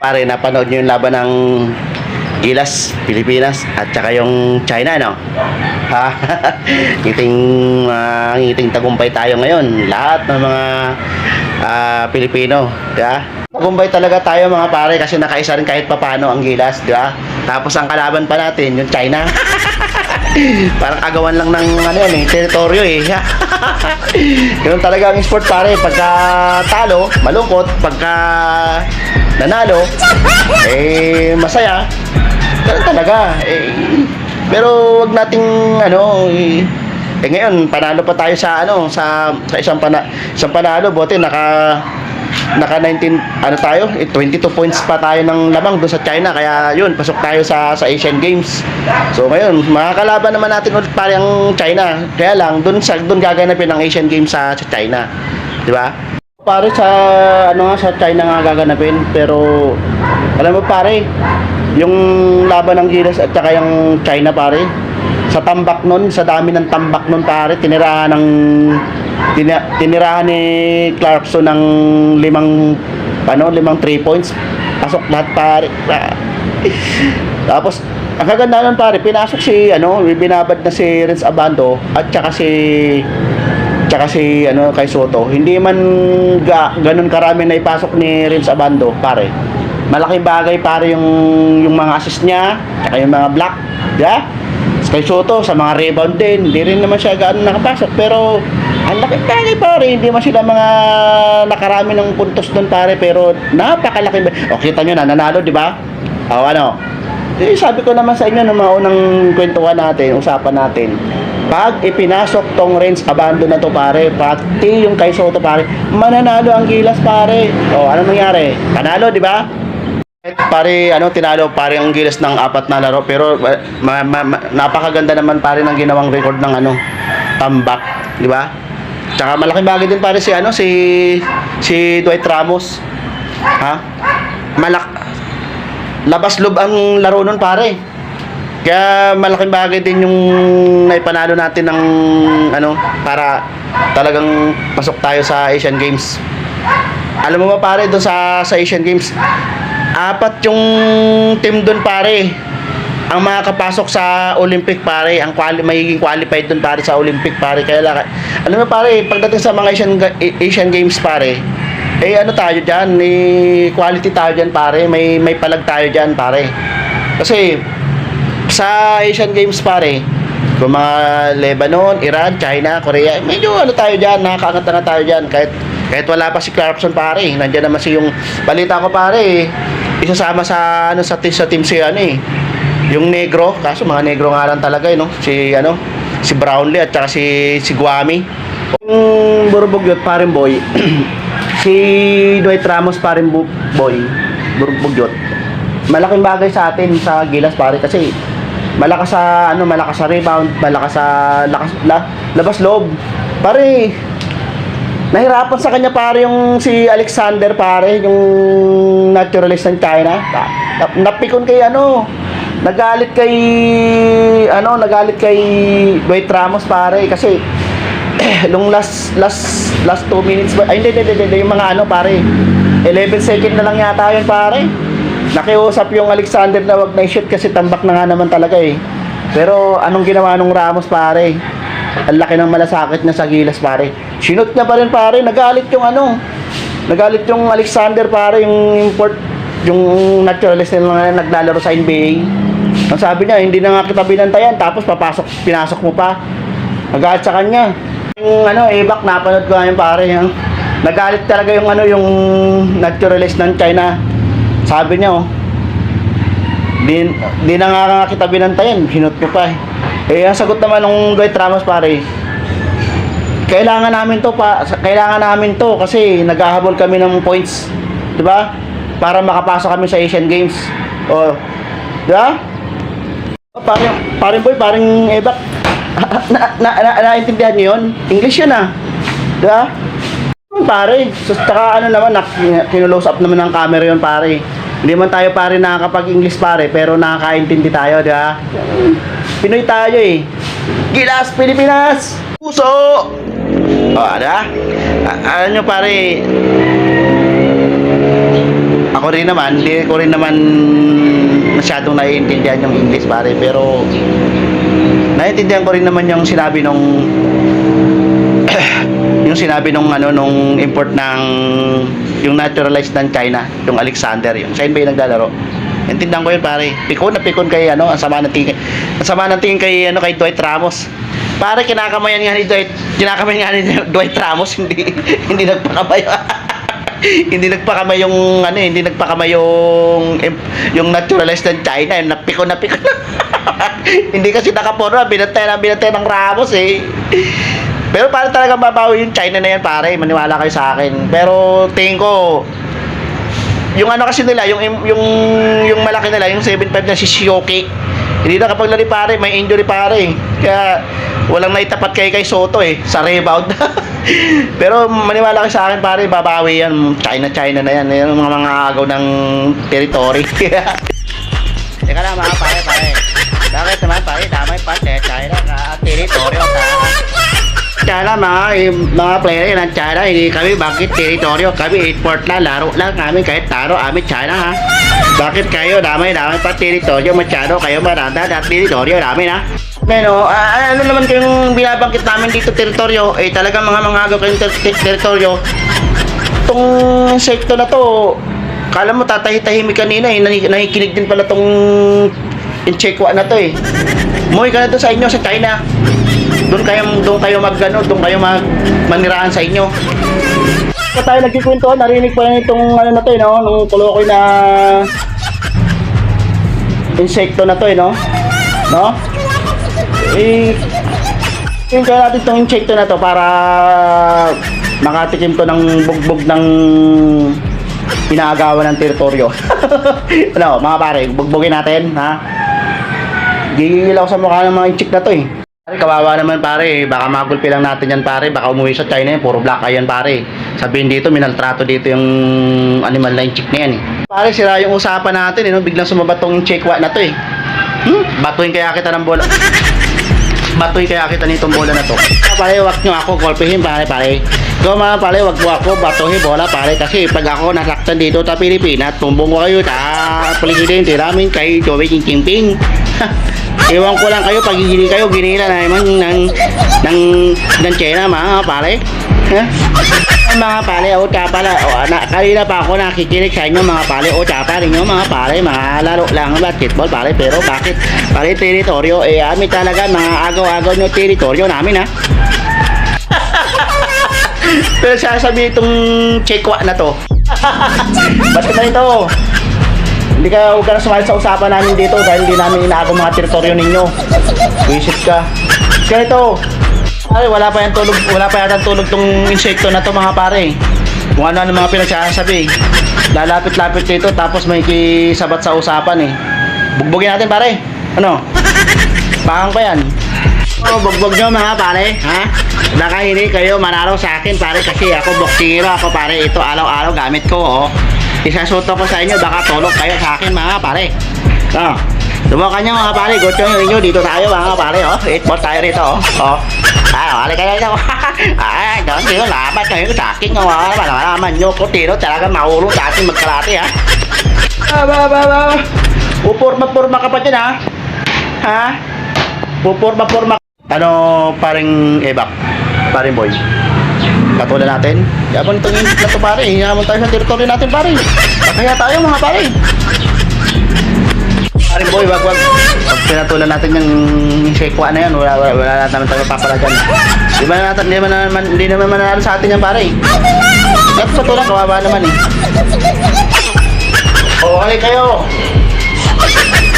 Pare, napanood nyo yung laban ng Gilas, Pilipinas at saka yung China, no? Ha? Ngiting tagumpay tayo ngayon. Lahat ng mga Pilipino, di ba? Tagumpay talaga tayo mga pare kasi nakaisa rin kahit papano ang Gilas, di ba? Tapos ang kalaban pa natin, yung China. Parang agawan lang ng ano yan, teritoryo eh. Ganun talaga ang sport pare. Pagka talo, malungkot. Pagka nanalo, masaya. Ganun talaga. Pero wag nating ngayon panalo pa tayo sa isang panalo, bote naka 19 tayo, 22 points pa tayo ng lamang doon sa China, kaya yun, pasok tayo sa Asian Games. So ngayon, makakalaban naman natin ulit pare ang China. Kaya lang doon gaganapin ang Asian Games sa China. Di ba? Pare sa sa China nga gaganapin, pero alam mo pare, yung laban ng Gilas at saka yung China pare, sa tambak nun, sa dami ng tambak nun pare, tinirahan ni Clarkson ng 5 3 points. Pasok lahat pare. Tapos ang kaganda nun pare, pinasok binabad na si Renz Abando at saka si kay Soto. Hindi man ganun karami na ipasok ni Renz Abando pare. Malaking bagay pare yung mga assist niya, saka yung mga block, yeah? Kay Soto sa mga rebound din, hindi rin naman siya gaano nakapasok, pero ang laking bagay pare, hindi man sila mga nakarami ng puntos doon pare, pero napakalaking bagay. O kita nyo na, nanalo, di ba? Sabi ko naman sa inyo nung mga unang kwentuhan natin, usapan natin, pag ipinasok tong Renz Abando na to pare, pati yung kay Soto pare, mananalo ang Gilas pare. O ano nangyari? Panalo, di ba? Pare, tinalo pare ang Gilas ng 4 na laro, pero napakaganda naman pare ng ginawang record ng tambak, di ba? Tsaka malaking bagay din pare si Dwight Ramos. Ha? Labas loob ang laro nun pare. Kaya malaking bagay din yung naipanalo natin ng para talagang pasok tayo sa Asian Games. Alam mo ba pare, doon sa Asian Games, 4 yung team doon pare ang makakapasok sa Olympic pare, ang magiging qualified doon pare sa Olympic pare. Kaya alam mo pare, pagdating sa mga Asian Games pare, tayo diyan, quality tayo diyan pare, may palag tayo diyan pare. Kasi sa Asian Games pare, kung mga Lebanon, Iran, China, Korea, medyo tayo diyan, nakakaangat na tayo diyan kahit wala pa si Clarkson pare. Nandiyan naman yung balita ko pare, isasama sa team yung negro, kaso mga negro nga lang talaga no, si Brownlee at saka si Guami. Yung Burubugyot paring boy, si Dwight Ramos paring boy, Burubugyot, malaking bagay sa atin sa Gilas pare, kasi malakas sa rebound, malakas sa labas loob pare. Nahirapan sa kanya pare yung si Alexander pare, yung naturalist ng China. Napikon kay nagalit kay Dwight Ramos pare, kasi nung last 2 minutes hindi yung mga pare, 11 second na lang yata yun pare. Nakiusap yung Alexander na wag na i-shoot kasi tambak na nga naman talaga eh. Pero anong ginawa nung Ramos pare? Ang laki ng malasakit niya sa Gilas pare. Sinut niya pa rin pare, nagalit yung Alexander pare, yung naturalist na naglalaro sa NBA. Ang sabi niya, hindi na nga kita binantayan, tapos pinasok mo pa. Nagalit sa kanya. Yung Ebak, napanood ko nga yung pare, nagalit talaga yung naturalist ng China. Sabi niya di na nga kita binantayan, sinut mo pa ang sagot naman ng Dwight Ramos pare, kailangan namin to kasi naghahabol kami ng points, di ba? Para makapasok kami sa Asian Games. Di ba? Paring boy, paring Ebak, naintindihan niyo yun? English yan di ba? Pare, so taka kinulose up naman ng camera yun pare. Hindi man tayo pare nakakapag-English pare, pero nakakaintindi tayo, di ba? Pinoy tayo eh. Gilas, Pilipinas! Puso! Alam nyo pare, Ako rin naman, hindi ko rin naman masyadong naiintindihan yung English pare, pero naiintindihan ko rin naman yung sinabi nung yung sinabi nung ano nung import ng yung naturalized ng China, yung Alexander, yung siya ba yung naglalaro. Intindihan ko yun pare. Pikon na pikon kay ano, ang sama ng tingin. Ang sama ng tingin kay ano kay Dwight Ramos. Pare kinakamayan nga ni Dwight Ramos, hindi nagpakamay. Hindi nagpakamay yung ano, hindi nagpakamay yung naturalized ng China, yung napikon na pikon. Hindi kasi nakaporo, binantay ng Ramos eh. Pero para talaga mabawi yung China na yan pare, maniwala kayo sa akin. Pero tingin ko yung ano kasi nila, yung malaki nila, yung 7'5 na si Shioki. Hindi na kapag lari pare, may injury pare. Kaya walang naitapat kay Soto eh sa rebound. Pero maniwala kayo sa akin pare, babawi yan. China na yan. Yan ang mga agaw ng territory. Teka lang mga pare. Bakit naman pare, damay pa China ka territory ka. China mga player ng China, hindi kami bakit teritoryo, kami import na, laro lang kami kahit taro amin China ha. Bakit kayo damay pa teritoryo, masyado kayo maranda at teritoryo namin ha. Pero ano naman kayong binabangkit namin dito teritoryo, eh talagang mga agaw kayong teritoryo. Itong sekto na to, kala mo tatahimik kanina eh, nakikinig din pala tong inchekwa na to eh. Umuwi ka na doon sa inyo sa China. Doon kayo manirahan sa inyo. So tayo nagkikwento, narinig pa lang itong ano na to eh, no? Nung tulokoy na insekto na to eh, no? No? Tingnan natin itong insekto na to para makatikim to ng bugbog ng inaagawan ng teritoryo. Ano, mga pare, bugbogin natin, ha? Gigigil ako sa mukha ng mga insect na to eh. Pare, kawawa naman pare, baka magulpi lang natin yan pare, baka umuwi sa China yan, puro black eye yan pare. Sabihin dito, minaltrato dito yung animal line chick na yan eh. Pare, sira yung usapan natin eh, no? Biglang sumabat tong chekwa na to eh. Batuin kaya kita ng bola. Batuin kaya kita nitong bola na to. Pare, wag nyo ako golpehin pare. Ikaw mga pare, wag mo ako batuhin bola pare, kasi pag ako nasaktan dito sa Pilipinas, tumbong ko kayo sa presidente namin kay Joey Jinping. Ewan ko lang kayo, pag hindi kayo ginila na naman ng China mga pare. Mga pare, o pala, kanina pa ako nakikinig sa inyo mga pare, o tsapa rin nyo mga pare, mga laro lang basketball pare, pero bakit pare teritoryo, eh amin talaga mga agaw-agaw nyo teritoryo namin ha. Pero sasabihin itong chekwa na to. Ba't na ito? Huwag ka na sumali sa usapan namin dito dahil hindi namin inaagaw mga teritoryo ninyo. Visit ka. Ganito. Pare, wala pa yatang tulog tong insekto na to mga pare. Kung ano mga pinagsasabi. Lalapit-lapit dito tapos may kisabat sa usapan eh. Bugbugin natin pare. Ano? Bakang pa yan. Bugbog nyo mga pare, ha? Baka hindi kayo manalo sa akin pare, kasi ako boksingero ako pare. Ito araw-araw gamit ko oh. Isasuto ko sa inyo, baka tulog kayo sa akin mga pare. Subukan nyo mga pare, gusto nyo dito tayo mga pare oh. 8-ball tayo rito oh. Wala kayo dito. Doon dito, laban kayo sa akin oh. Malaman nyo kung tino talaga maulong sa akin magkalati ha. Pupurma-purma ka pa dyan ha. Ha? Pupurma-purma. Ano paring ebak? Paring boy? Patulan natin. Yabang itong init na to pare. Hinamon tayo sa teritoryo natin pare. Kaya tayo mga pare. Paring boy, wag. Pag pinatulan natin yung sekwa na yan, wala naman tayo papala dyan. Hindi naman mananalo sa atin yan pare. At patulan, kawawa naman eh. Okay kayo.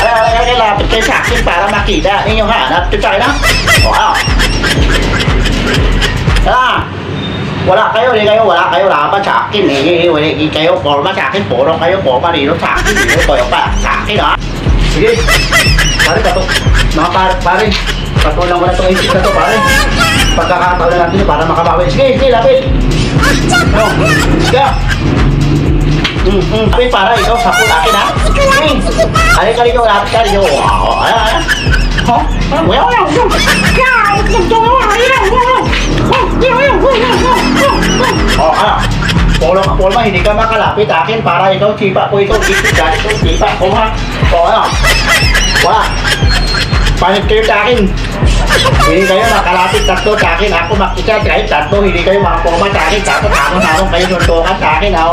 Ay, lapit kayo sa akin para makita ninyo hanap ito sa akin ha. Wala kayo laban sa akin eh. Wala kayo forma sa akin, puro kayo forma rito sa akin. Dito kayo pa sa akin ha. Sige. Pare, mga pare, patulang ko na itong isip na to pare. Pagkakataon na natin para makabawi. Sige, lapit. Sige. Para ikaw sa akin ha. Alin ka rito, lapit ka rito. Ayan. Forma Puma, hindi ka makalapit akin para ikaw chipa ko ito. Chipa ko ha. O ano? Wala. Panit kayo sa akin. Hindi kayo makalapit tatlo sa akin. Ako makisa kahit tatlo. Hindi kayo makakuha sa akin. Tapos tamang kayo suntukan sa akin. Ha?